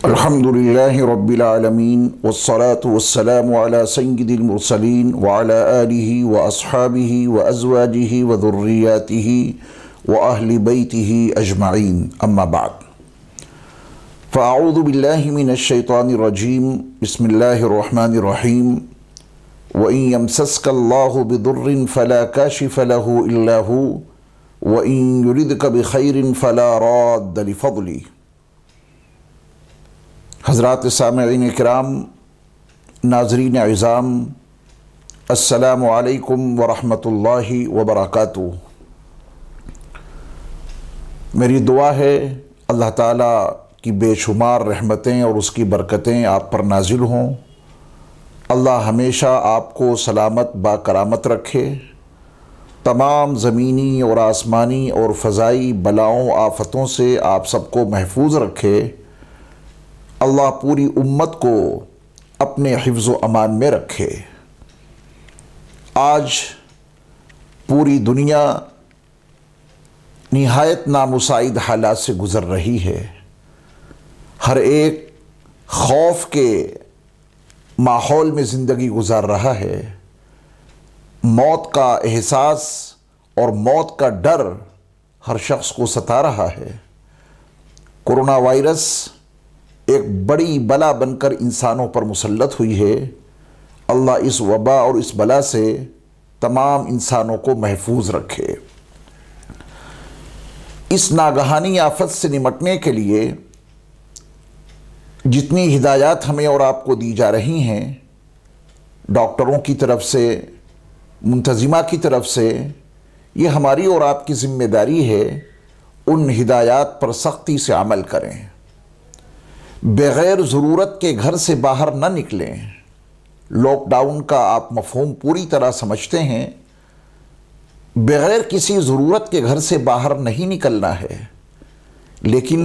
الحمدللہ رب العالمین والصلاة والسلام علی سید المرسلین وعلی آلہ واصحابہ وازواجہ وذریاتہ واہل بیتہ اجمعین، اما بعد فاعوذ باللہ من الشیطان الرجیم، بسم اللہ الرحمن الرحیم۔ وَإِن يَمْسَسْكَ اللَّهُ بِضُرٍّ فَلَا كَاشِفَ لَهُ إِلَّا هُوَ وَإِن يُرِدْكَ بِخَيْرٍ فَلَا رَادَّ لِفَضْلِهِ۔ حضرات سامعین کرام، ناظرین اعظام، السلام علیکم ورحمۃ اللہ وبرکاتہ۔ میری دعا ہے اللہ تعالیٰ کی بے شمار رحمتیں اور اس کی برکتیں آپ پر نازل ہوں۔ اللہ ہمیشہ آپ کو سلامت با کرامت رکھے، تمام زمینی اور آسمانی اور فضائی بلاؤں آفتوں سے آپ سب کو محفوظ رکھے۔ اللہ پوری امت کو اپنے حفظ و امان میں رکھے۔ آج پوری دنیا نہایت نامساعد حالات سے گزر رہی ہے۔ ہر ایک خوف کے ماحول میں زندگی گزار رہا ہے۔ موت کا احساس اور موت کا ڈر ہر شخص کو ستا رہا ہے۔ کورونا وائرس ایک بڑی بلا بن کر انسانوں پر مسلط ہوئی ہے۔ اللہ اس وبا اور اس بلا سے تمام انسانوں کو محفوظ رکھے۔ اس ناگہانی آفت سے نمٹنے کے لیے جتنی ہدایات ہمیں اور آپ کو دی جا رہی ہیں، ڈاکٹروں کی طرف سے، منتظمہ کی طرف سے، یہ ہماری اور آپ کی ذمہ داری ہے ان ہدایات پر سختی سے عمل کریں۔ بغیر ضرورت کے گھر سے باہر نہ نکلیں۔ لاک ڈاؤن کا آپ مفہوم پوری طرح سمجھتے ہیں۔ بغیر کسی ضرورت کے گھر سے باہر نہیں نکلنا ہے، لیکن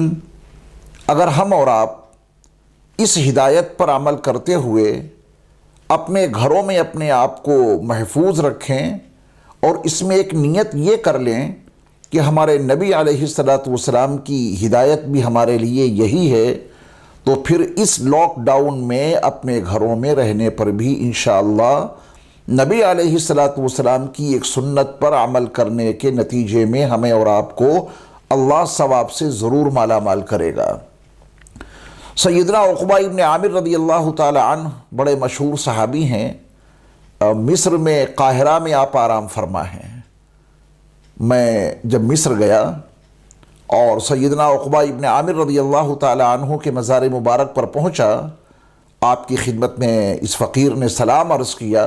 اگر ہم اور آپ اس ہدایت پر عمل کرتے ہوئے اپنے گھروں میں اپنے آپ کو محفوظ رکھیں اور اس میں ایک نیت یہ کر لیں کہ ہمارے نبی علیہ السلام کی ہدایت بھی ہمارے لیے یہی ہے، تو پھر اس لاک ڈاؤن میں اپنے گھروں میں رہنے پر بھی انشاءاللہ نبی علیہ السلام کی ایک سنت پر عمل کرنے کے نتیجے میں ہمیں اور آپ کو اللہ ثواب سے ضرور مالا مال کرے گا۔ سیدنا عقبہ ابن عامر رضی اللہ تعالی عنہ بڑے مشہور صحابی ہیں۔ مصر میں قاہرہ میں آپ آرام فرما ہیں۔ میں جب مصر گیا اور سیدنا عقبہ ابن عامر رضی اللہ تعالی عنہ کے مزار مبارک پر پہنچا، آپ کی خدمت میں اس فقیر نے سلام عرض کیا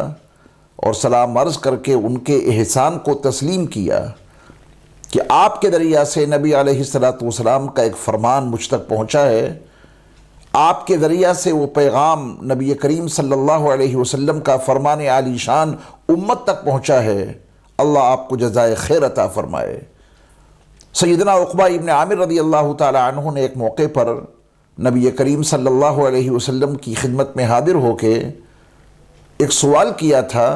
اور سلام عرض کر کے ان کے احسان کو تسلیم کیا کہ آپ کے ذریعہ سے نبی علیہ السلام کا ایک فرمان مجھ تک پہنچا ہے، آپ کے ذریعہ سے وہ پیغام نبی کریم صلی اللہ علیہ وسلم کا فرمان عالی شان امت تک پہنچا ہے، اللہ آپ کو جزائے خیر عطا فرمائے۔ سیدنا عقبہ ابن عامر رضی اللہ تعالی عنہ نے ایک موقع پر نبی کریم صلی اللہ علیہ وسلم کی خدمت میں حاضر ہو کے ایک سوال کیا تھا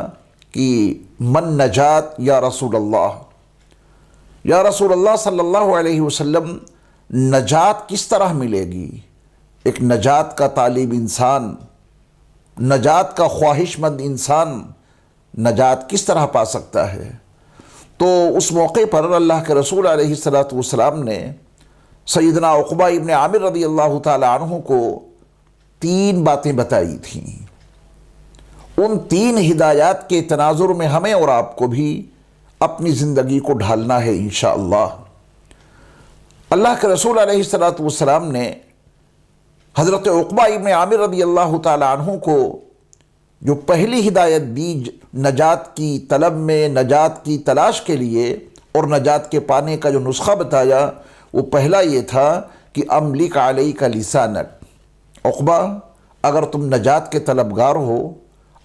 کہ من نجات یا رسول اللہ، یا رسول اللہ صلی اللہ علیہ وسلم، نجات کس طرح ملے گی؟ ایک نجات کا طالب انسان، نجات کا خواہش مند انسان نجات کس طرح پا سکتا ہے؟ تو اس موقع پر اللہ کے رسول علیہ السلام نے سیدنا عقبہ ابن عامر رضی اللہ تعالی عنہ کو 3 باتیں بتائی تھیں۔ ان 3 ہدایات کے تناظر میں ہمیں اور آپ کو بھی اپنی زندگی کو ڈھالنا ہے انشاءاللہ۔ اللہ کے رسول علیہ السلام نے حضرت عقبہ ابن عامر رضی اللہ تعالی عنہ کو جو پہلی ہدایت دی نجات کی طلب میں، نجات کی تلاش کے لیے اور نجات کے پانے کا جو نسخہ بتایا، وہ پہلا یہ تھا کہ املک علیک لسانک۔ عقبہ، اگر تم نجات کے طلبگار ہو،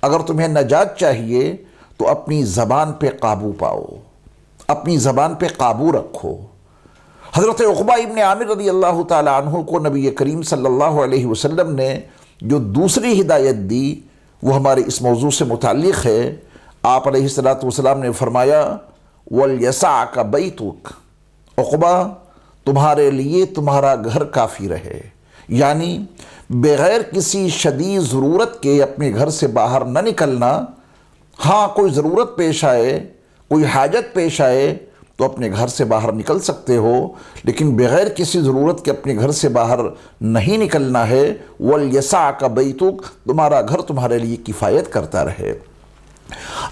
اگر تمہیں نجات چاہیے تو اپنی زبان پہ قابو پاؤ، اپنی زبان پہ قابو رکھو۔ حضرت عقبہ ابن عامر رضی اللہ تعالی عنہ کو نبی کریم صلی اللہ علیہ وسلم نے جو دوسری ہدایت دی وہ ہمارے اس موضوع سے متعلق ہے۔ آپ علیہ السلام نے فرمایا وَلْيَسَعْكَ بَيْتُكَ، عقبہ تمہارے لیے تمہارا گھر کافی رہے، یعنی بغیر کسی شدید ضرورت کے اپنے گھر سے باہر نہ نکلنا۔ ہاں کوئی ضرورت پیش آئے، کوئی حاجت پیش آئے تو اپنے گھر سے باہر نکل سکتے ہو، لیکن بغیر کسی ضرورت کے اپنے گھر سے باہر نہیں نکلنا ہے۔ وَلْيَسَعْكَ بَيْتُكَ، تمہارا گھر تمہارے لیے کفایت کرتا رہے۔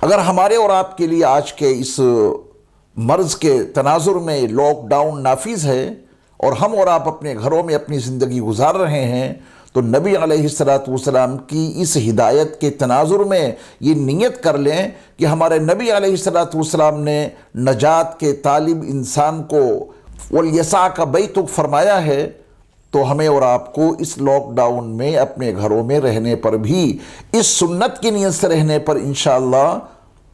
اگر ہمارے اور آپ کے لیے آج کے اس مرض کے تناظر میں لاک ڈاؤن نافذ ہے اور ہم اور آپ اپنے گھروں میں اپنی زندگی گزار رہے ہیں، تو نبی علیہ السلام کی اس ہدایت کے تناظر میں یہ نیت کر لیں کہ ہمارے نبی علیہ السلام نے نجات کے طالب انسان کو وَلْيَسَعْكَ بَيْتُكَ فرمایا ہے، تو ہمیں اور آپ کو اس لاک ڈاؤن میں اپنے گھروں میں رہنے پر بھی اس سنت کی نیت سے رہنے پر انشاءاللہ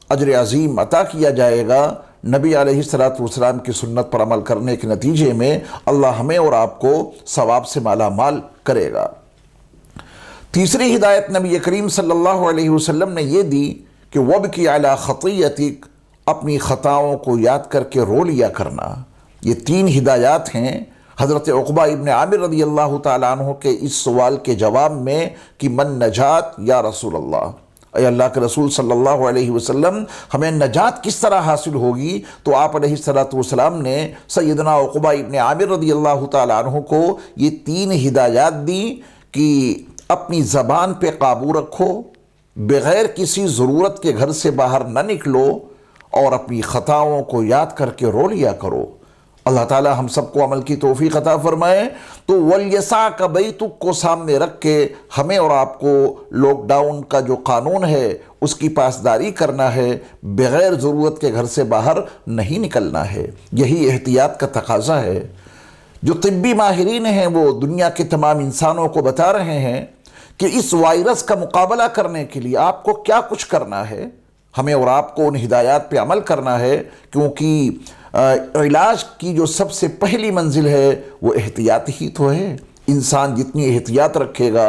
اجر عظیم عطا کیا جائے گا۔ نبی علیہ السلام کی سنت پر عمل کرنے کے نتیجے میں اللہ ہمیں اور آپ کو ثواب سے مالا مال کرے گا۔ تیسری ہدایت نبی کریم صلی اللہ علیہ وسلم نے یہ دی کہ وَبْكِ عَلَى خَطِيَّتِكَ، اپنی خطاؤں کو یاد کر کے رو لیا کرنا۔ یہ تین ہدایات ہیں حضرت عقبہ ابن عامر رضی اللہ تعالیٰ عنہ کے اس سوال کے جواب میں کہ من نجات یا رسول اللہ، اے اللہ کے رسول صلی اللہ علیہ وسلم، ہمیں نجات کس طرح حاصل ہوگی؟ تو آپ علیہ السلام نے سیدنا عقبہ ابن عامر رضی اللہ تعالیٰ عنہ کو یہ تین ہدایات دی کہ اپنی زبان پہ قابو رکھو، بغیر کسی ضرورت کے گھر سے باہر نہ نکلو، اور اپنی خطاؤں کو یاد کر کے رو لیا کرو۔ اللہ تعالی ہم سب کو عمل کی توفیق عطا فرمائے۔ تو وَلْيَسَعْكَ بَيْتُكَ کو سامنے رکھ کے ہمیں اور آپ کو لاک ڈاؤن کا جو قانون ہے اس کی پاسداری کرنا ہے، بغیر ضرورت کے گھر سے باہر نہیں نکلنا ہے۔ یہی احتیاط کا تقاضا ہے۔ جو طبی ماہرین ہیں وہ دنیا کے تمام انسانوں کو بتا رہے ہیں کہ اس وائرس کا مقابلہ کرنے کے لیے آپ کو کیا کچھ کرنا ہے۔ ہمیں اور آپ کو ان ہدایات پہ عمل کرنا ہے، کیونکہ علاج کی جو سب سے پہلی منزل ہے وہ احتیاط ہی تو ہے۔ انسان جتنی احتیاط رکھے گا،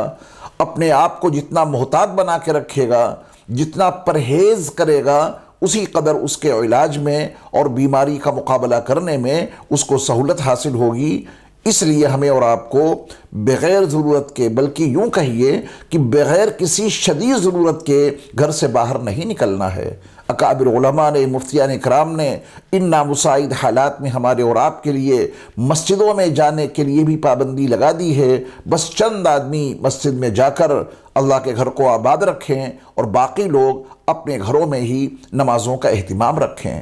اپنے آپ کو جتنا محتاط بنا کے رکھے گا، جتنا پرہیز کرے گا، اسی قدر اس کے علاج میں اور بیماری کا مقابلہ کرنے میں اس کو سہولت حاصل ہوگی۔ اس لیے ہمیں اور آپ کو بغیر ضرورت کے، بلکہ یوں کہیے کہ بغیر کسی شدید ضرورت کے گھر سے باہر نہیں نکلنا ہے۔ اکابر علماء نے، مفتیان کرام نے ان نامساعد حالات میں ہمارے اور آپ کے لیے مسجدوں میں جانے کے لیے بھی پابندی لگا دی ہے۔ بس چند آدمی مسجد میں جا کر اللہ کے گھر کو آباد رکھیں اور باقی لوگ اپنے گھروں میں ہی نمازوں کا اہتمام رکھیں۔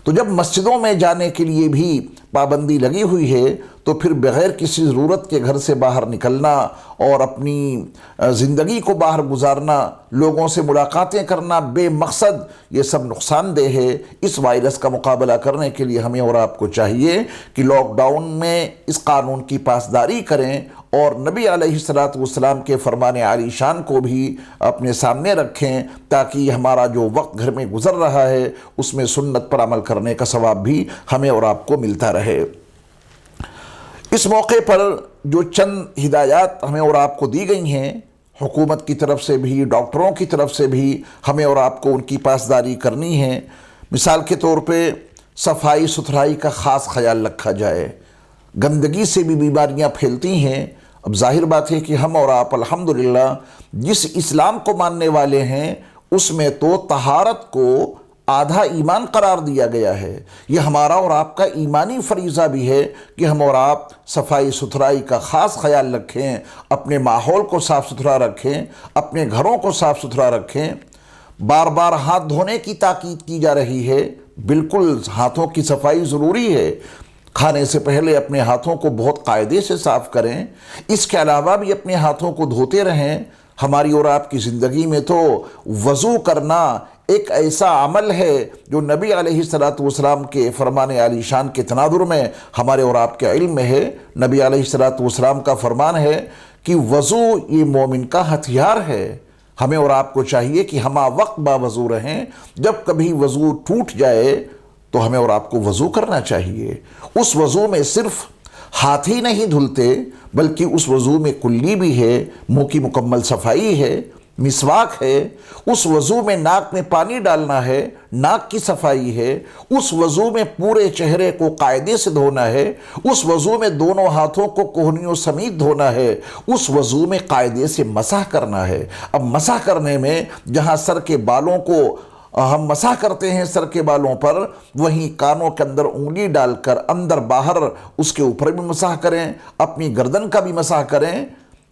تو جب مسجدوں میں جانے کے لیے بھی پابندی لگی ہوئی ہے تو پھر بغیر کسی ضرورت کے گھر سے باہر نکلنا اور اپنی زندگی کو باہر گزارنا، لوگوں سے ملاقاتیں کرنا بے مقصد، یہ سب نقصان دہ ہے۔ اس وائرس کا مقابلہ کرنے کے لیے ہمیں اور آپ کو چاہیے کہ لاک ڈاؤن میں اس قانون کی پاسداری کریں اور نبی علیہ السلام کے فرمان عالی شان کو بھی اپنے سامنے رکھیں، تاکہ ہمارا جو وقت گھر میں گزر رہا ہے اس میں سنت پر عمل کرنے کا ثواب بھی ہمیں اور آپ کو ملتا رہے۔ اس موقع پر جو چند ہدایات ہمیں اور آپ کو دی گئی ہیں، حکومت کی طرف سے بھی، ڈاکٹروں کی طرف سے بھی ہمیں اور آپ کو ان کی پاسداری کرنی ہے۔ مثال کے طور پہ صفائی ستھرائی کا خاص خیال رکھا جائے۔ گندگی سے بھی بیماریاں پھیلتی ہیں۔ اب ظاہر بات ہے کہ ہم اور آپ الحمدللہ جس اسلام کو ماننے والے ہیں اس میں تو طہارت کو آدھا ایمان قرار دیا گیا ہے۔ یہ ہمارا اور آپ کا ایمانی فریضہ بھی ہے کہ ہم اور آپ صفائی ستھرائی کا خاص خیال رکھیں، اپنے ماحول کو صاف ستھرا رکھیں، اپنے گھروں کو صاف ستھرا رکھیں۔ بار بار ہاتھ دھونے کی تاکید کی جا رہی ہے۔ بالکل ہاتھوں کی صفائی ضروری ہے۔ کھانے سے پہلے اپنے ہاتھوں کو بہت قاعدے سے صاف کریں۔ اس کے علاوہ بھی اپنے ہاتھوں کو دھوتے رہیں۔ ہماری اور آپ کی زندگی میں تو وضو کرنا ایک ایسا عمل ہے جو نبی علیہ السلام کے فرمان عالی شان کے تناظر میں ہمارے اور آپ کے علم میں ہے۔ نبی علیہ السلام کا فرمان ہے کہ وضو یہ مومن کا ہتھیار ہے۔ ہمیں اور آپ کو چاہیے کہ ہمہ وقت باوضو رہیں۔ جب کبھی وضو ٹوٹ جائے تو ہمیں اور آپ کو وضو کرنا چاہیے۔ اس وضو میں صرف ہاتھ ہی نہیں دھلتے، بلکہ اس وضو میں کلی بھی ہے، منہ کی مکمل صفائی ہے۔ مسواک ہے، اس وضو میں ناک میں پانی ڈالنا ہے، ناک کی صفائی ہے، اس وضو میں پورے چہرے کو قاعدے سے دھونا ہے، اس وضو میں دونوں ہاتھوں کو کوہنیوں سمیت دھونا ہے، اس وضو میں قاعدے سے مسح کرنا ہے۔ اب مسح کرنے میں جہاں سر کے بالوں کو ہم مسح کرتے ہیں سر کے بالوں پر، وہیں کانوں کے اندر انگلی ڈال کر اندر باہر اس کے اوپر بھی مسح کریں، اپنی گردن کا بھی مسح کریں۔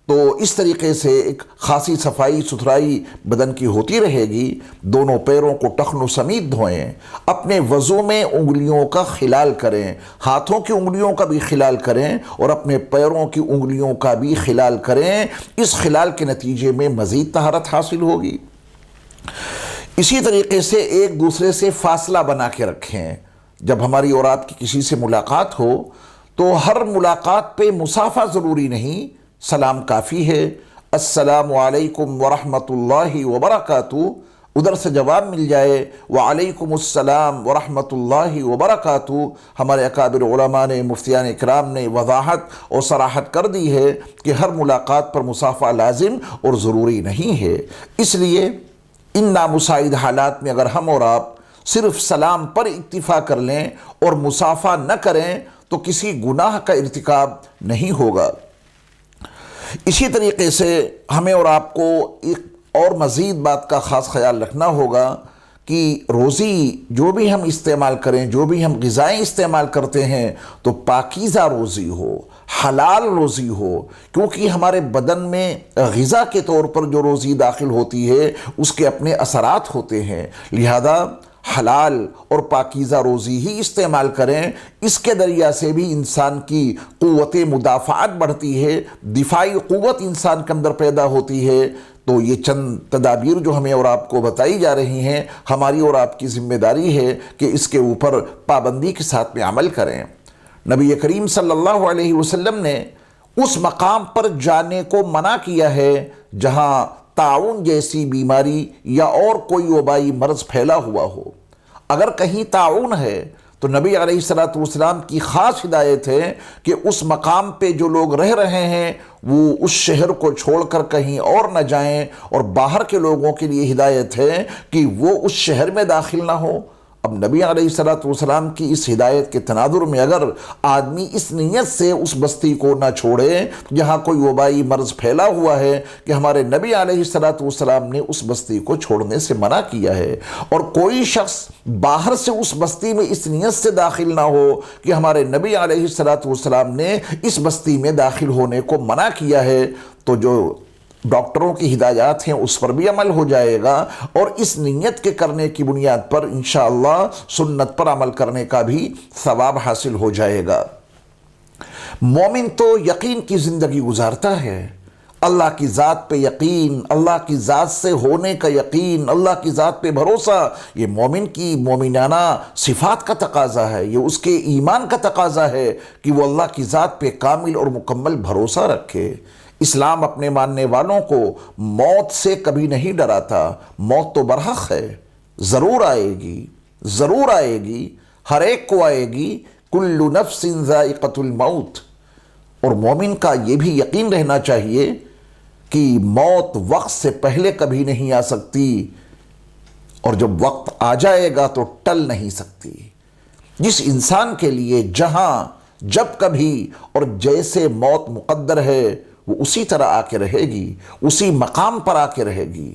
تو اس طریقے سے ایک خاصی صفائی ستھرائی بدن کی ہوتی رہے گی۔ دونوں پیروں کو ٹخنوں سمیت دھوئیں، اپنے وضو میں انگلیوں کا خلال کریں، ہاتھوں کی انگلیوں کا بھی خلال کریں اور اپنے پیروں کی انگلیوں کا بھی خلال کریں۔ اس خلال کے نتیجے میں مزید طہارت حاصل ہوگی۔ اسی طریقے سے ایک دوسرے سے فاصلہ بنا کے رکھیں۔ جب ہماری اور آپ کی کسی سے ملاقات ہو تو ہر ملاقات پہ مصافحہ ضروری نہیں، سلام کافی ہے۔ السلام علیکم ورحمۃ اللہ وبرکاتہ، ادھر سے جواب مل جائے وعلیکم السلام ورحمۃ اللہ وبرکاتہ۔ ہمارے اکابر علماء نے، مفتیان اکرام نے وضاحت اور صراحت کر دی ہے کہ ہر ملاقات پر مصافحہ لازم اور ضروری نہیں ہے۔ اس لیے ان نامساعد حالات میں اگر ہم اور آپ صرف سلام پر اکتفا کر لیں اور مصافحہ نہ کریں تو کسی گناہ کا ارتکاب نہیں ہوگا۔ اسی طریقے سے ہمیں اور آپ کو ایک اور مزید بات کا خاص خیال رکھنا ہوگا کہ روزی جو بھی ہم استعمال کریں، جو بھی ہم غذائیں استعمال کرتے ہیں تو پاکیزہ روزی ہو، حلال روزی ہو، کیونکہ ہمارے بدن میں غذا کے طور پر جو روزی داخل ہوتی ہے اس کے اپنے اثرات ہوتے ہیں، لہذا حلال اور پاکیزہ روزی ہی استعمال کریں۔ اس کے ذریعہ سے بھی انسان کی قوت مدافعت بڑھتی ہے، دفاعی قوت انسان کے اندر پیدا ہوتی ہے۔ تو یہ چند تدابیر جو ہمیں اور آپ کو بتائی جا رہی ہیں، ہماری اور آپ کی ذمہ داری ہے کہ اس کے اوپر پابندی کے ساتھ میں عمل کریں۔ نبی کریم صلی اللہ علیہ وسلم نے اس مقام پر جانے کو منع کیا ہے جہاں طاعون جیسی بیماری یا اور کوئی وبائی مرض پھیلا ہوا ہو۔ اگر کہیں طاعون ہے تو نبی علیہ السلام کی خاص ہدایت ہے کہ اس مقام پہ جو لوگ رہ رہے ہیں وہ اس شہر کو چھوڑ کر کہیں اور نہ جائیں، اور باہر کے لوگوں کے لیے ہدایت ہے کہ وہ اس شہر میں داخل نہ ہو۔ اب نبی علیہ السلام کی اس ہدایت کے تناظر میں اگر آدمی اس نیت سے اس بستی کو نہ چھوڑے جہاں کوئی وبائی مرض پھیلا ہوا ہے کہ ہمارے نبی علیہ السلام نے اس بستی کو چھوڑنے سے منع کیا ہے، اور کوئی شخص باہر سے اس بستی میں اس نیت سے داخل نہ ہو کہ ہمارے نبی علیہ السلام نے اس بستی میں داخل ہونے کو منع کیا ہے، تو جو ڈاکٹروں کی ہدایات ہیں اس پر بھی عمل ہو جائے گا، اور اس نیت کے کرنے کی بنیاد پر انشاءاللہ سنت پر عمل کرنے کا بھی ثواب حاصل ہو جائے گا۔ مومن تو یقین کی زندگی گزارتا ہے، اللہ کی ذات پہ یقین، اللہ کی ذات سے ہونے کا یقین، اللہ کی ذات پہ بھروسہ، یہ مومن کی مومنانہ صفات کا تقاضا ہے، یہ اس کے ایمان کا تقاضا ہے کہ وہ اللہ کی ذات پہ کامل اور مکمل بھروسہ رکھے۔ اسلام اپنے ماننے والوں کو موت سے کبھی نہیں ڈراتا۔ موت تو برحق ہے، ضرور آئے گی، ضرور آئے گی، ہر ایک کو آئے گی، کل نفس ذائقۃ الموت۔ اور مومن کا یہ بھی یقین رہنا چاہیے کہ موت وقت سے پہلے کبھی نہیں آ سکتی، اور جب وقت آ جائے گا تو ٹل نہیں سکتی۔ جس انسان کے لیے جہاں جب کبھی اور جیسے موت مقدر ہے وہ اسی طرح آ کے رہے گی، اسی مقام پر آ کے رہے گی۔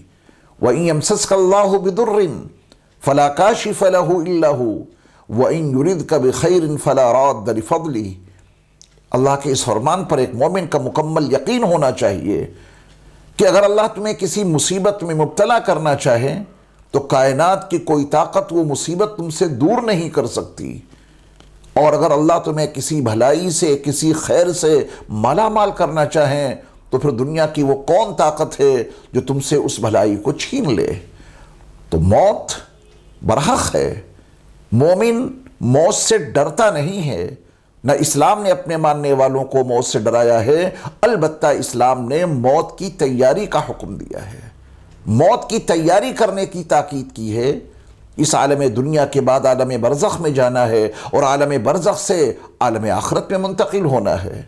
وَإِن يَمْسَسْكَ اللَّهُ بِضُرٍّ فَلَا كَاشِفَ لَهُ إِلَّا هُوَ وَإِن يُرِدْكَ بِخَيْرٍ فَلَا رَادَّ لِفَضْلِهِ۔ اللہ کے اس فرمان پر ایک مومن کا مکمل یقین ہونا چاہیے کہ اگر اللہ تمہیں کسی مصیبت میں مبتلا کرنا چاہے تو کائنات کی کوئی طاقت وہ مصیبت تم سے دور نہیں کر سکتی، اور اگر اللہ تمہیں کسی بھلائی سے، کسی خیر سے مالا مال کرنا چاہیں تو پھر دنیا کی وہ کون طاقت ہے جو تم سے اس بھلائی کو چھین لے۔ تو موت برحق ہے، مومن موت سے ڈرتا نہیں ہے، نہ اسلام نے اپنے ماننے والوں کو موت سے ڈرایا ہے، البتہ اسلام نے موت کی تیاری کا حکم دیا ہے، موت کی تیاری کرنے کی تاکید کی ہے۔ اس عالم دنیا کے بعد عالم برزخ میں جانا ہے، اور عالم برزخ سے عالم آخرت میں منتقل ہونا ہے۔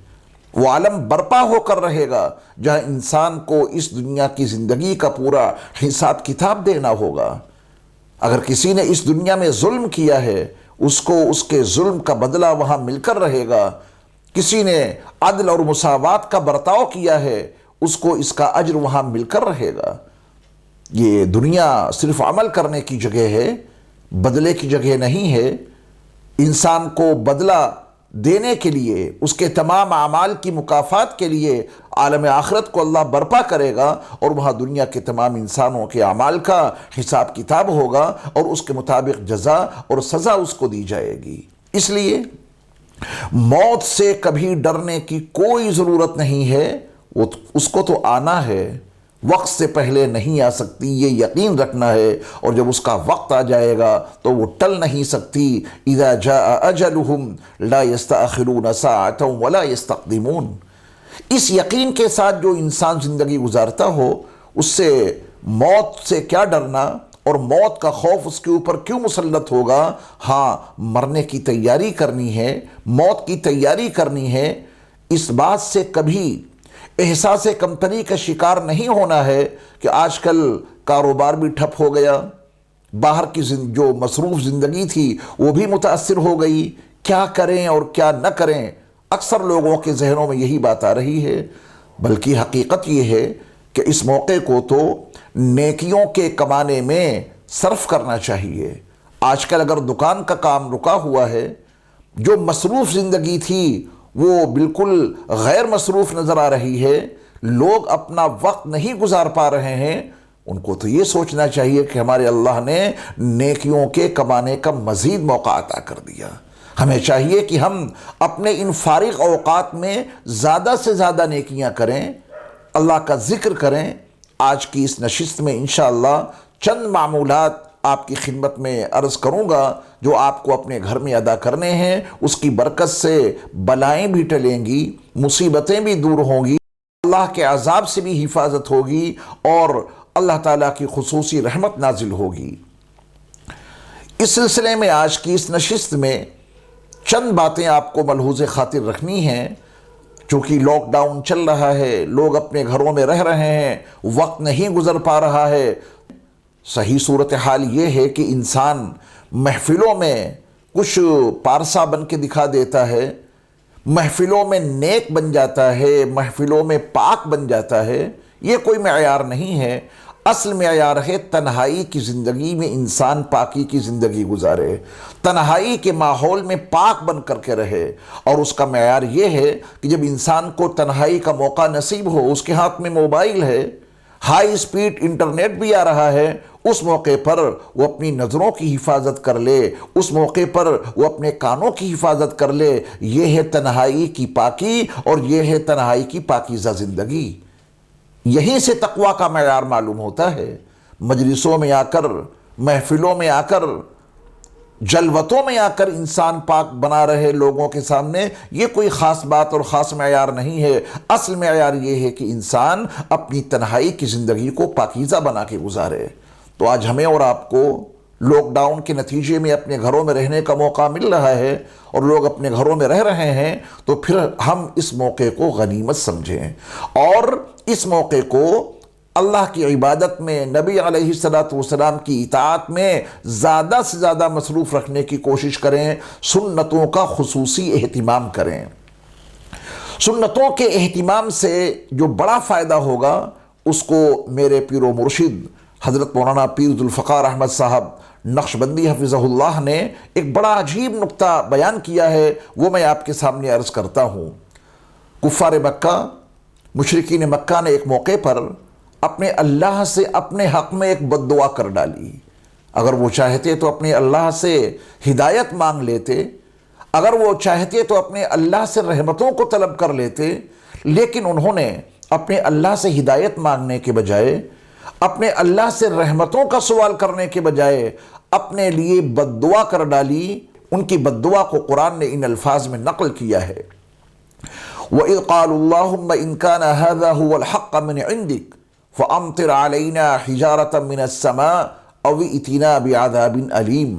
وہ عالم برپا ہو کر رہے گا جہاں انسان کو اس دنیا کی زندگی کا پورا حساب کتاب دینا ہوگا۔ اگر کسی نے اس دنیا میں ظلم کیا ہے اس کو اس کے ظلم کا بدلہ وہاں مل کر رہے گا، کسی نے عدل اور مساوات کا برتاؤ کیا ہے اس کو اس کا اجر وہاں مل کر رہے گا۔ یہ دنیا صرف عمل کرنے کی جگہ ہے، بدلے کی جگہ نہیں ہے۔ انسان کو بدلہ دینے کے لیے، اس کے تمام اعمال کی مکافات کے لیے عالم آخرت کو اللہ برپا کرے گا، اور وہاں دنیا کے تمام انسانوں کے اعمال کا حساب کتاب ہوگا اور اس کے مطابق جزا اور سزا اس کو دی جائے گی۔ اس لیے موت سے کبھی ڈرنے کی کوئی ضرورت نہیں ہے، اس کو تو آنا ہے، وقت سے پہلے نہیں آ سکتی، یہ یقین رکھنا ہے، اور جب اس کا وقت آ جائے گا تو وہ ٹل نہیں سکتی۔ اذا جاء اجلہم لا یستأخرون ساعة ولا یستقدمون۔ اس یقین کے ساتھ جو انسان زندگی گزارتا ہو اس سے موت سے کیا ڈرنا اور موت کا خوف اس کے اوپر کیوں مسلط ہوگا؟ ہاں، مرنے کی تیاری کرنی ہے، موت کی تیاری کرنی ہے، اس بات سے کبھی احساس کمتری کا شکار نہیں ہونا ہے کہ آج کل کاروبار بھی ٹھپ ہو گیا، باہر کی جو مصروف زندگی تھی وہ بھی متاثر ہو گئی، کیا کریں اور کیا نہ کریں۔ اکثر لوگوں کے ذہنوں میں یہی بات آ رہی ہے، بلکہ حقیقت یہ ہے کہ اس موقع کو تو نیکیوں کے کمانے میں صرف کرنا چاہیے۔ آج کل اگر دکان کا کام رکا ہوا ہے، جو مصروف زندگی تھی وہ بالکل غیر مصروف نظر آ رہی ہے، لوگ اپنا وقت نہیں گزار پا رہے ہیں، ان کو تو یہ سوچنا چاہیے کہ ہمارے اللہ نے نیکیوں کے کمانے کا مزید موقع عطا کر دیا۔ ہمیں چاہیے کہ ہم اپنے ان فارغ اوقات میں زیادہ سے زیادہ نیکیاں کریں، اللہ کا ذکر کریں۔ آج کی اس نشست میں انشاءاللہ چند معمولات آپ کی خدمت میں عرض کروں گا جو آپ کو اپنے گھر میں ادا کرنے ہیں، اس کی برکت سے بلائیں بھی ٹلیں گی، مصیبتیں بھی دور ہوں گی، اللہ کے عذاب سے بھی حفاظت ہوگی اور اللہ تعالیٰ کی خصوصی رحمت نازل ہوگی۔ اس سلسلے میں آج کی اس نشست میں چند باتیں آپ کو ملحوظ خاطر رکھنی ہیں۔ چونکہ لاک ڈاؤن چل رہا ہے، لوگ اپنے گھروں میں رہ رہے ہیں، وقت نہیں گزر پا رہا ہے، صحیح صورتحال یہ ہے کہ انسان محفلوں میں کچھ پارسا بن کے دکھا دیتا ہے، محفلوں میں نیک بن جاتا ہے، محفلوں میں پاک بن جاتا ہے۔ یہ کوئی معیار نہیں ہے، اصل معیار ہے تنہائی کی زندگی میں انسان پاکی کی زندگی گزارے، تنہائی کے ماحول میں پاک بن کر کے رہے، اور اس کا معیار یہ ہے کہ جب انسان کو تنہائی کا موقع نصیب ہو، اس کے ہاتھ میں موبائل ہے، ہائی سپیڈ انٹرنیٹ بھی آ رہا ہے، اس موقع پر وہ اپنی نظروں کی حفاظت کر لے، اس موقع پر وہ اپنے کانوں کی حفاظت کر لے۔ یہ ہے تنہائی کی پاکی اور یہ ہے تنہائی کی پاکیزہ زندگی۔ یہیں سے تقویٰ کا معیار معلوم ہوتا ہے۔ مجلسوں میں آ کر، محفلوں میں آ کر، جلوتوں میں آ کر انسان پاک بنا رہے لوگوں کے سامنے، یہ کوئی خاص بات اور خاص معیار نہیں ہے۔ اصل معیار یہ ہے کہ انسان اپنی تنہائی کی زندگی کو پاکیزہ بنا کے گزارے۔ تو آج ہمیں اور آپ کو لاک ڈاؤن کے نتیجے میں اپنے گھروں میں رہنے کا موقع مل رہا ہے اور لوگ اپنے گھروں میں رہ رہے ہیں، تو پھر ہم اس موقع کو غنیمت سمجھیں اور اس موقع کو اللہ کی عبادت میں، نبی علیہ السلام کی اطاعت میں زیادہ سے زیادہ مصروف رکھنے کی کوشش کریں، سنتوں کا خصوصی اہتمام کریں۔ سنتوں کے اہتمام سے جو بڑا فائدہ ہوگا اس کو میرے پیر و مرشد حضرت مولانا پیر ذوالفقار احمد صاحب نقشبندی حفظہ اللہ نے ایک بڑا عجیب نکتہ بیان کیا ہے، وہ میں آپ کے سامنے عرض کرتا ہوں۔ کفار مکہ، مشرکین مکہ نے ایک موقع پر اپنے اللہ سے اپنے حق میں ایک بد دعا کر ڈالی۔ اگر وہ چاہتے تو اپنے اللہ سے ہدایت مانگ لیتے، اگر وہ چاہتے تو اپنے اللہ سے رحمتوں کو طلب کر لیتے، لیکن انہوں نے اپنے اللہ سے ہدایت مانگنے کے بجائے، اپنے اللہ سے رحمتوں کا سوال کرنے کے بجائے اپنے لیے بد دعا کر ڈالی۔ ان کی بد دعا کو قرآن نے ان الفاظ میں نقل کیا ہے، وَإِذْ قَالُوا اللَّهُمَّ إِنْ كَانَ هَذَا هُوَ الْحَقَّ مِنْ عِنْدِكَ فَأَمْطِرْ عَلَيْنَا حِجَارَةً مِنَ السَّمَاءِ أَوْ ائْتِنَا بِعَذَابٍ أَلِيمٍ۔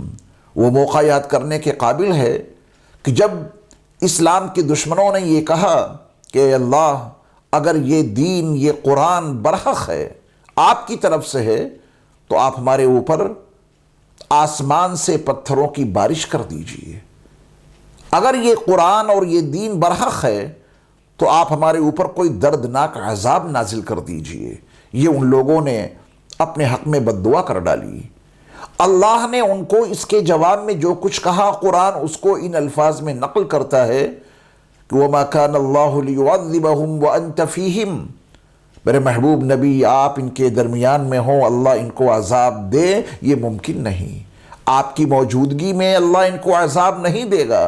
وہ موقع یاد کرنے کے قابل ہے کہ جب اسلام کے دشمنوں نے یہ کہا کہ اللہ اگر یہ دین، یہ قرآن برحق ہے، آپ کی طرف سے ہے، تو آپ ہمارے اوپر آسمان سے پتھروں کی بارش کر دیجئے۔ اگر یہ قرآن اور یہ دین برحق ہے تو آپ ہمارے اوپر کوئی دردناک عذاب نازل کر دیجئے۔ یہ ان لوگوں نے اپنے حق میں بد دعا کر ڈالی۔ اللہ نے ان کو اس کے جواب میں جو کچھ کہا، قرآن اس کو ان الفاظ میں نقل کرتا ہے کہ وَمَا كَانَ اللَّهُ لِيُعَذِّبَهُمْ وَأَنْتَ فِيهِمْ، میرے محبوب نبی آپ ان کے درمیان میں ہوں، اللہ ان کو عذاب دے، یہ ممکن نہیں۔ آپ کی موجودگی میں اللہ ان کو عذاب نہیں دے گا۔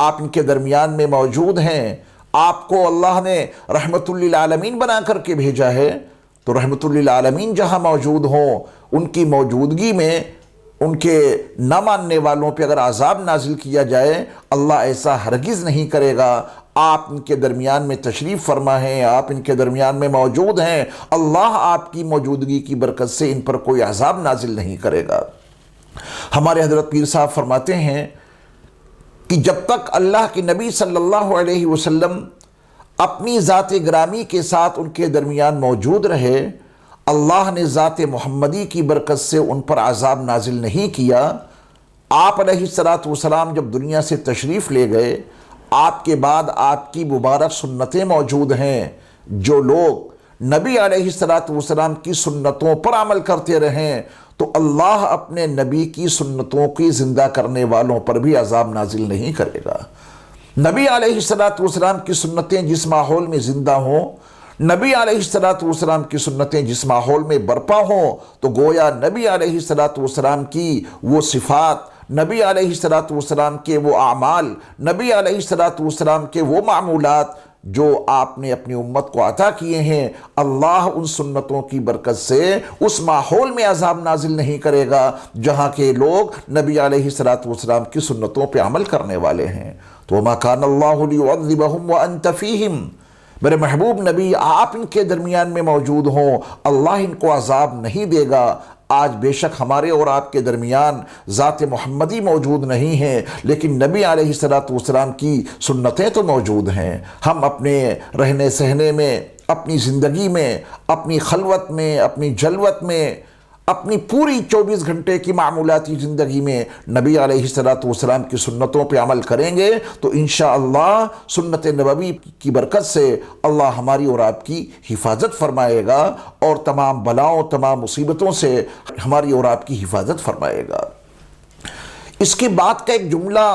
آپ ان کے درمیان میں موجود ہیں، آپ کو اللہ نے رحمت للعالمین بنا کر کے بھیجا ہے، تو رحمت للعالمین جہاں موجود ہوں، ان کی موجودگی میں ان کے نہ ماننے والوں پہ اگر عذاب نازل کیا جائے، اللہ ایسا ہرگز نہیں کرے گا۔ آپ ان کے درمیان میں تشریف فرما ہیں، آپ ان کے درمیان میں موجود ہیں، اللہ آپ کی موجودگی کی برکت سے ان پر کوئی عذاب نازل نہیں کرے گا۔ ہمارے حضرت پیر صاحب فرماتے ہیں کہ جب تک اللہ کے نبی صلی اللہ علیہ وسلم اپنی ذات گرامی کے ساتھ ان کے درمیان موجود رہے، اللہ نے ذات محمدی کی برکت سے ان پر عذاب نازل نہیں کیا۔ آپ علیہ السلام جب دنیا سے تشریف لے گئے، آپ کے بعد آپ کی مبارک سنتیں موجود ہیں۔ جو لوگ نبی علیہ السلام کی سنتوں پر عمل کرتے رہیں تو اللہ اپنے نبی کی سنتوں کی زندہ کرنے والوں پر بھی عذاب نازل نہیں کرے گا۔ نبی علیہ السلام کی سنتیں جس ماحول میں زندہ ہوں، نبی علیہ السلام کی سنتیں جس ماحول میں برپا ہوں، تو گویا نبی علیہ السلام کی وہ صفات، نبی علیہ السلام کے وہ اعمال، نبی علیہ السلام کے وہ معمولات جو آپ نے اپنی امت کو عطا کیے ہیں، اللہ ان سنتوں کی برکت سے اس ماحول میں عذاب نازل نہیں کرے گا جہاں کے لوگ نبی علیہ السلام کی سنتوں پہ عمل کرنے والے ہیں۔ تو وَمَا كَانَ اللَّهُ لِيُعَذِّبَهُمْ وَأَنْتَ فِيهِمْ، میرے محبوب نبی آپ ان کے درمیان میں موجود ہوں، اللہ ان کو عذاب نہیں دے گا۔ آج بے شک ہمارے اور آپ کے درمیان ذات محمدی موجود نہیں ہے، لیکن نبی علیہ السلام کی سنتیں تو موجود ہیں۔ ہم اپنے رہنے سہنے میں، اپنی زندگی میں، اپنی خلوت میں، اپنی جلوت میں، اپنی پوری 24 گھنٹے کی معمولاتی زندگی میں نبی علیہ السلام کی سنتوں پہ عمل کریں گے تو انشاءاللہ سنت نبوی کی برکت سے اللہ ہماری اور آپ کی حفاظت فرمائے گا، اور تمام بلاؤں، تمام مصیبتوں سے ہماری اور آپ کی حفاظت فرمائے گا۔ اس کے بعد کا ایک جملہ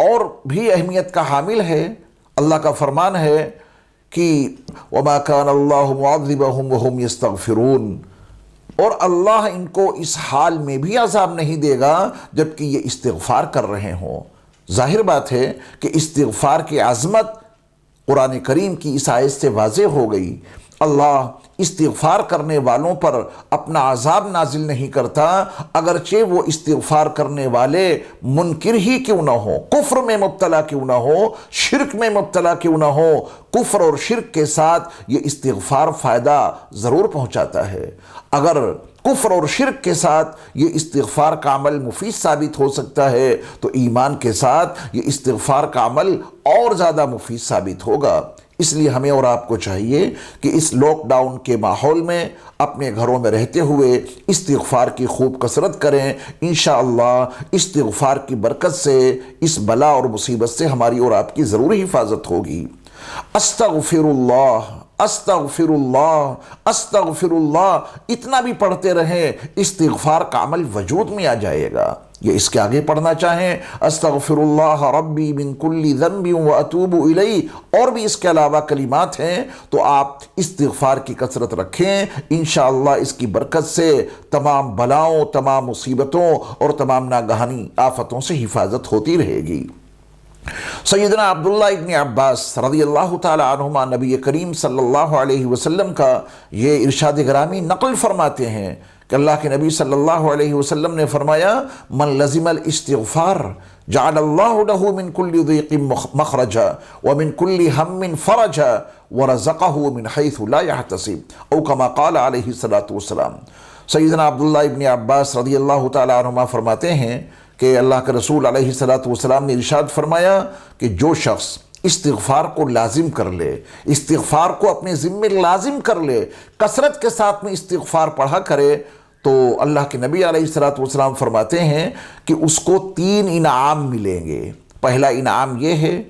اور بھی اہمیت کا حامل ہے۔ اللہ کا فرمان ہے کہ وَمَا كَانَ اللَّهُ مُعَذِّبَهُمْ وَهُمْ يَسْتَغْفِرُونَ، اور اللہ ان کو اس حال میں بھی عذاب نہیں دے گا جبکہ یہ استغفار کر رہے ہوں۔ ظاہر بات ہے کہ استغفار کی عظمت قرآن کریم کی اس آیت سے واضح ہو گئی۔ اللہ استغفار کرنے والوں پر اپنا عذاب نازل نہیں کرتا، اگرچہ وہ استغفار کرنے والے منکر ہی کیوں نہ ہو، کفر میں مبتلا کیوں نہ ہو، شرک میں مبتلا کیوں نہ ہو۔ کفر اور شرک کے ساتھ یہ استغفار فائدہ ضرور پہنچاتا ہے۔ اگر کفر اور شرک کے ساتھ یہ استغفار کا عمل مفید ثابت ہو سکتا ہے تو ایمان کے ساتھ یہ استغفار کا عمل اور زیادہ مفید ثابت ہوگا۔ اس لیے ہمیں اور آپ کو چاہیے کہ اس لاک ڈاؤن کے ماحول میں اپنے گھروں میں رہتے ہوئے استغفار کی خوب کثرت کریں۔ انشاءاللہ استغفار کی برکت سے اس بلا اور مصیبت سے ہماری اور آپ کی ضرور حفاظت ہوگی۔ استغفر اللہ، استغفر اللہ، استغفر اللہ، اتنا بھی پڑھتے رہیں، استغفار کا عمل وجود میں آ جائے گا۔ یہ اس کے آگے پڑھنا چاہیں استغفر اللہ ربی من کل ذنب واتوب الیہ، اور بھی اس کے علاوہ کلمات ہیں تو آپ استغفار کی کثرت رکھیں۔ انشاءاللہ اس کی برکت سے تمام بلاؤں، تمام مصیبتوں اور تمام ناگہانی آفتوں سے حفاظت ہوتی رہے گی۔ سیدنا عبداللہ ابن عباس رضی اللہ تعالی عنہما نبی کریم صلی اللہ علیہ وسلم کا یہ ارشاد گرامی نقل فرماتے ہیں کہ اللہ کے نبی صلی اللہ علیہ وسلم نے فرمایا من لزم الاستغفار جعل اللہ له من كل ضيق مخرجا ومن كل هم فرجا ورزقه من حيث لا يحتسب، او كما قال علیہ السلام۔ سیدنا عبداللہ ابن عباس رضی اللہ تعالی عنہما فرماتے ہیں کہ اللہ کے رسول علیہ السلام نے ارشاد فرمایا کہ جو شخص استغفار کو لازم کر لے، استغفار کو اپنے ذمے لازم کر لے، کثرت کے ساتھ میں استغفار پڑھا کرے، تو اللہ کے نبی علیہ الصلوۃ والسلام فرماتے ہیں کہ اس کو 3 انعام ملیں گے۔ پہلا انعام یہ ہے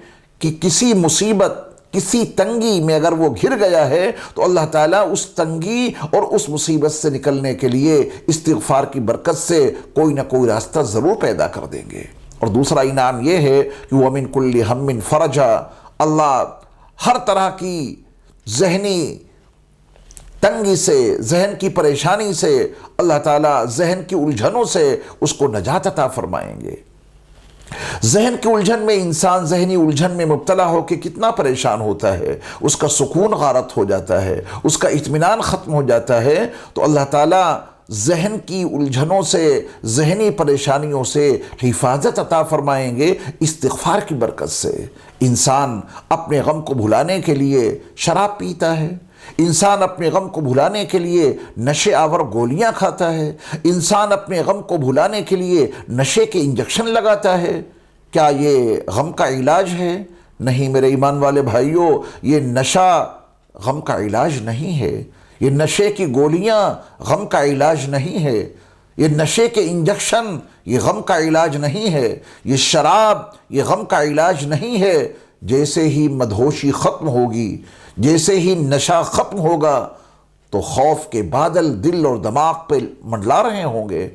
کہ کسی مصیبت، کسی تنگی میں اگر وہ گھر گیا ہے تو اللہ تعالیٰ اس تنگی اور اس مصیبت سے نکلنے کے لیے استغفار کی برکت سے کوئی نہ کوئی راستہ ضرور پیدا کر دیں گے۔ اور دوسرا انعام یہ ہے کہ وَمِن كُلِّ هَمٍّ فَرَجًا، اللہ ہر طرح کی ذہنی تنگی سے، ذہن کی پریشانی سے، اللہ تعالیٰ ذہن کی الجھنوں سے اس کو نجات عطا فرمائیں گے۔ ذہن کی الجھن میں انسان ذہنی الجھن میں مبتلا ہو کے کتنا پریشان ہوتا ہے، اس کا سکون غارت ہو جاتا ہے، اس کا اطمینان ختم ہو جاتا ہے، تو اللہ تعالیٰ ذہن کی الجھنوں سے، ذہنی پریشانیوں سے حفاظت عطا فرمائیں گے استغفار کی برکت سے۔ انسان اپنے غم کو بھلانے کے لیے شراب پیتا ہے، انسان اپنے غم کو بھلانے کے لیے نشے آور گولیاں کھاتا ہے، انسان اپنے غم کو بھلانے کے لیے نشے کے انجیکشن لگاتا ہے۔ کیا یہ غم کا علاج ہے؟ نہیں میرے ایمان والے بھائیوں، یہ نشہ غم کا علاج نہیں ہے، یہ نشے کی گولیاں غم کا علاج نہیں ہے، یہ نشے کے انجیکشن یہ غم کا علاج نہیں ہے، یہ شراب یہ غم کا علاج نہیں ہے۔ جیسے ہی مدہوشی ختم ہوگی، جیسے ہی نشہ ختم ہوگا، تو خوف کے بادل دل اور دماغ پہ منڈلا رہے ہوں گے۔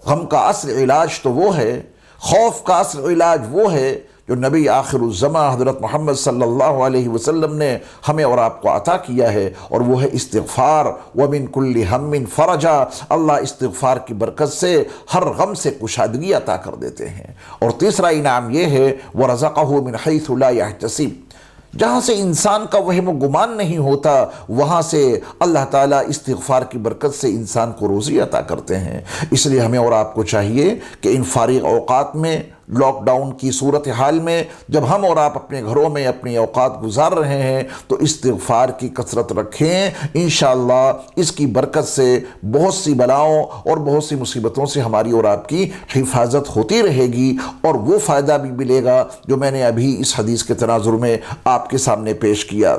غم کا اصل علاج تو وہ ہے، خوف کا اصل علاج وہ ہے جو نبی آخر الزمان حضرت محمد صلی اللہ علیہ وسلم نے ہمیں اور آپ کو عطا کیا ہے، اور وہ ہے استغفار۔ وَمِن كُلِّ هَمٍّ فَرَجًا، اللہ استغفار کی برکت سے ہر غم سے کشادگی عطا کر دیتے ہیں۔ اور تیسرا انعام یہ ہے وَرَزَقَهُ مِنْ حَيْثُ لَا يَحْتَسِبُ، جہاں سے انسان کا وہم و گمان نہیں ہوتا، وہاں سے اللہ تعالیٰ استغفار کی برکت سے انسان کو روزی عطا کرتے ہیں۔ اس لیے ہمیں اور آپ کو چاہیے کہ ان فارغ اوقات میں، لاک ڈاؤن کی صورتحال میں، جب ہم اور آپ اپنے گھروں میں اپنی اوقات گزار رہے ہیں، تو استغفار کی کثرت رکھیں۔ انشاءاللہ اس کی برکت سے بہت سی بلاؤں اور بہت سی مصیبتوں سے ہماری اور آپ کی حفاظت ہوتی رہے گی، اور وہ فائدہ بھی ملے گا جو میں نے ابھی اس حدیث کے تناظر میں آپ کے سامنے پیش کیا۔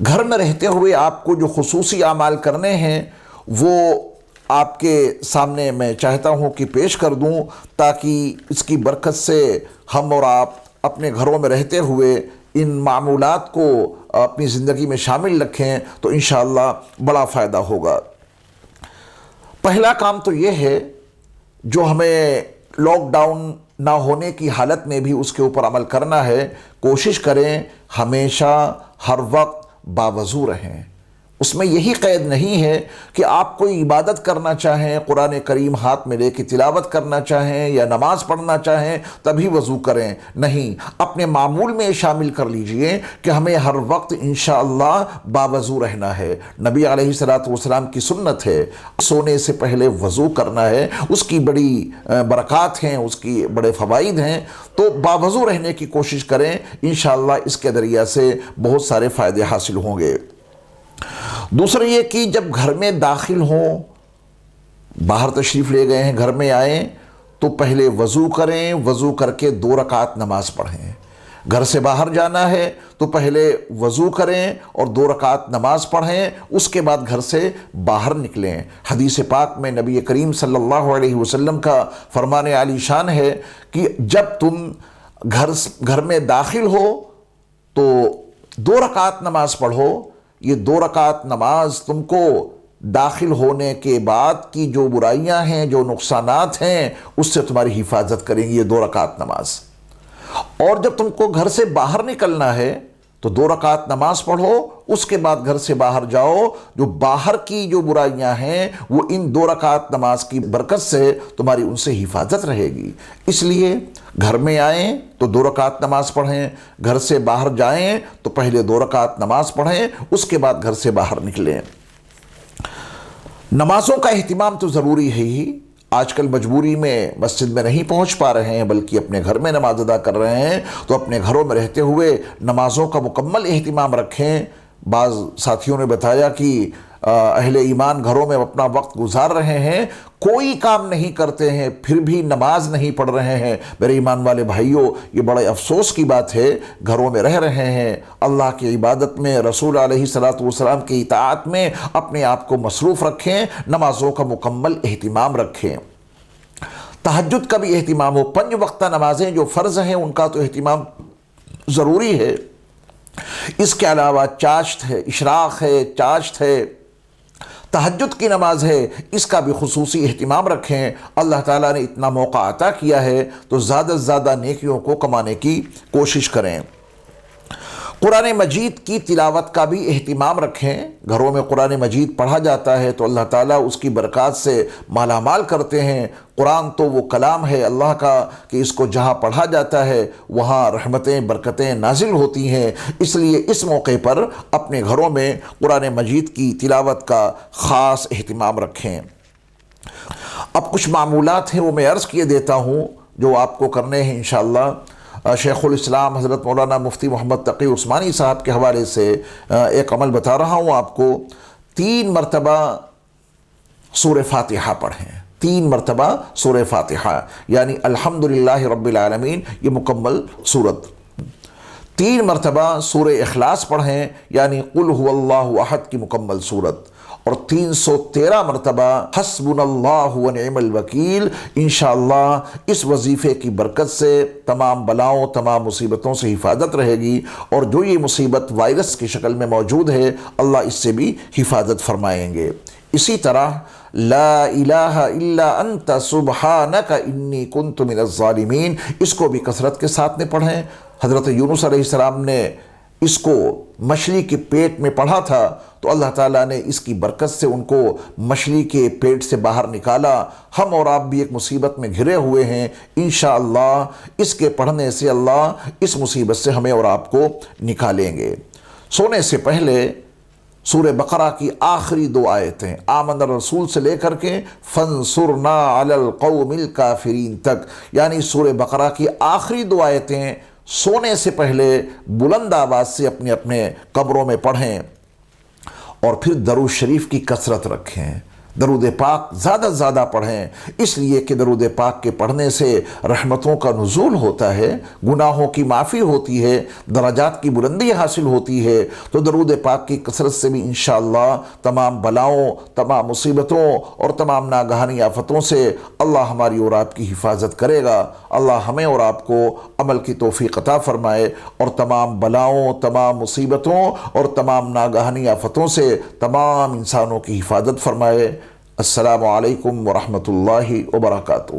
گھر میں رہتے ہوئے آپ کو جو خصوصی اعمال کرنے ہیں وہ آپ کے سامنے میں چاہتا ہوں کہ پیش کر دوں، تاکہ اس کی برکت سے ہم اور آپ اپنے گھروں میں رہتے ہوئے ان معمولات کو اپنی زندگی میں شامل رکھیں تو انشاءاللہ بڑا فائدہ ہوگا۔ پہلا کام تو یہ ہے جو ہمیں لاک ڈاؤن نہ ہونے کی حالت میں بھی اس کے اوپر عمل کرنا ہے، کوشش کریں ہمیشہ ہر وقت باوضو رہیں۔ اس میں یہی قید نہیں ہے کہ آپ کوئی عبادت کرنا چاہیں، قرآن کریم ہاتھ میں لے کے تلاوت کرنا چاہیں یا نماز پڑھنا چاہیں تبھی وضو کریں، نہیں، اپنے معمول میں شامل کر لیجئے کہ ہمیں ہر وقت انشاءاللہ باوضو رہنا ہے۔ نبی علیہ الصلوۃ والسلام کی سنت ہے سونے سے پہلے وضو کرنا ہے، اس کی بڑی برکات ہیں، اس کی بڑے فوائد ہیں، تو باوضو رہنے کی کوشش کریں، انشاءاللہ اس کے ذریعہ سے بہت سارے فائدے حاصل ہوں گے۔ دوسرا یہ کہ جب گھر میں داخل ہوں، باہر تشریف لے گئے ہیں، گھر میں آئیں تو پہلے وضو کریں، وضو کر کے 2 رکعت نماز پڑھیں۔ گھر سے باہر جانا ہے تو پہلے وضو کریں اور 2 رکعت نماز پڑھیں، اس کے بعد گھر سے باہر نکلیں۔ حدیث پاک میں نبی کریم صلی اللہ علیہ وسلم کا فرمان عالی شان ہے کہ جب تم گھر میں داخل ہو تو 2 رکعت نماز پڑھو۔ یہ 2 رکعت نماز تم کو داخل ہونے کے بعد کی جو برائیاں ہیں، جو نقصانات ہیں، اس سے تمہاری حفاظت کریں گی یہ 2 رکعت نماز۔ اور جب تم کو گھر سے باہر نکلنا ہے تو 2 رکعت نماز پڑھو، اس کے بعد گھر سے باہر جاؤ، جو باہر کی جو برائیاں ہیں وہ ان 2 رکعت نماز کی برکت سے تمہاری ان سے حفاظت رہے گی۔ اس لیے گھر میں آئیں تو 2 رکعت نماز پڑھیں، گھر سے باہر جائیں تو پہلے 2 رکعت نماز پڑھیں، اس کے بعد گھر سے باہر نکلیں۔ نمازوں کا اہتمام تو ضروری ہے ہی۔ آج کل مجبوری میں مسجد میں نہیں پہنچ پا رہے ہیں بلکہ اپنے گھر میں نماز ادا کر رہے ہیں، تو اپنے گھروں میں رہتے ہوئے نمازوں کا مکمل اہتمام رکھیں۔ بعض ساتھیوں نے بتایا کہ اہل ایمان گھروں میں اپنا وقت گزار رہے ہیں، کوئی کام نہیں کرتے ہیں پھر بھی نماز نہیں پڑھ رہے ہیں، میرے ایمان والے بھائیوں یہ بڑے افسوس کی بات ہے۔ گھروں میں رہ رہے ہیں، اللہ کی عبادت میں، رسول علیہ الصلوۃ والسلام کی اطاعت میں اپنے آپ کو مصروف رکھیں، نمازوں کا مکمل اہتمام رکھیں، تہجد کا بھی اہتمام ہو۔ 5 وقتہ نمازیں جو فرض ہیں ان کا تو اہتمام ضروری ہے، اس کے علاوہ چاشت ہے، اشراق ہے، چاشت ہے، تہجد کی نماز ہے، اس کا بھی خصوصی اہتمام رکھیں۔ اللہ تعالیٰ نے اتنا موقع عطا کیا ہے تو زیادہ سے زیادہ نیکیوں کو کمانے کی کوشش کریں۔ قرآن مجید کی تلاوت کا بھی اہتمام رکھیں۔ گھروں میں قرآن مجید پڑھا جاتا ہے تو اللہ تعالیٰ اس کی برکات سے مالا مال کرتے ہیں۔ قرآن تو وہ کلام ہے اللہ کا کہ اس کو جہاں پڑھا جاتا ہے وہاں رحمتیں برکتیں نازل ہوتی ہیں، اس لیے اس موقع پر اپنے گھروں میں قرآن مجید کی تلاوت کا خاص اہتمام رکھیں۔ اب کچھ معمولات ہیں وہ میں عرض کیے دیتا ہوں جو آپ کو کرنے ہیں انشاءاللہ۔ شیخ الاسلام حضرت مولانا مفتی محمد تقی عثمانی صاحب کے حوالے سے ایک عمل بتا رہا ہوں آپ کو۔ 3 مرتبہ سورہ فاتحہ پڑھیں، 3 مرتبہ سورہ فاتحہ یعنی الحمدللہ رب العالمین، یہ مکمل سورت۔ 3 مرتبہ سورہ اخلاص پڑھیں یعنی قل هو اللہ احد کی مکمل سورت، اور 313 مرتبہ حسبنا اللہ ونعم الوکیل۔ انشاءاللہ اس وظیفے کی برکت سے تمام بلاؤں تمام مصیبتوں سے حفاظت رہے گی، اور جو یہ مصیبت وائرس کی شکل میں موجود ہے اللہ اس سے بھی حفاظت فرمائیں گے۔ اسی طرح لا الہ الا انت سبحانک انی کنت من الظالمین، اس کو بھی کثرت کے ساتھ میں پڑھیں۔ حضرت یونس علیہ السلام نے اس کو مچھلی کے پیٹ میں پڑھا تھا تو اللہ تعالیٰ نے اس کی برکت سے ان کو مچھلی کے پیٹ سے باہر نکالا۔ ہم اور آپ بھی ایک مصیبت میں گھرے ہوئے ہیں، انشاءاللہ اس کے پڑھنے سے اللہ اس مصیبت سے ہمیں اور آپ کو نکالیں گے۔ سونے سے پہلے سورہ بقرہ کی آخری 2 آیتیں آمن الرسول سے لے کر کے فانصرنا علی القوم الکافرین تک، یعنی سورہ بقرہ کی آخری 2 آیتیں سونے سے پہلے بلند آواز سے اپنے اپنے قبروں میں پڑھیں، اور پھر درود شریف کی کثرت رکھیں، درود پاک زیادہ سے زیادہ پڑھیں، اس لیے کہ درود پاک کے پڑھنے سے رحمتوں کا نزول ہوتا ہے، گناہوں کی معافی ہوتی ہے، درجات کی بلندی حاصل ہوتی ہے۔ تو درود پاک کی کثرت سے بھی انشاءاللہ تمام بلاؤں تمام مصیبتوں اور تمام ناگہانی آفتوں سے اللہ ہماری اور آپ کی حفاظت کرے گا۔ اللہ ہمیں اور آپ کو عمل کی توفیق عطا فرمائے، اور تمام بلاؤں تمام مصیبتوں اور تمام ناگہانی آفتوں سے تمام انسانوں کی حفاظت فرمائے۔ السلام علیکم ورحمۃ اللہ وبرکاتہ۔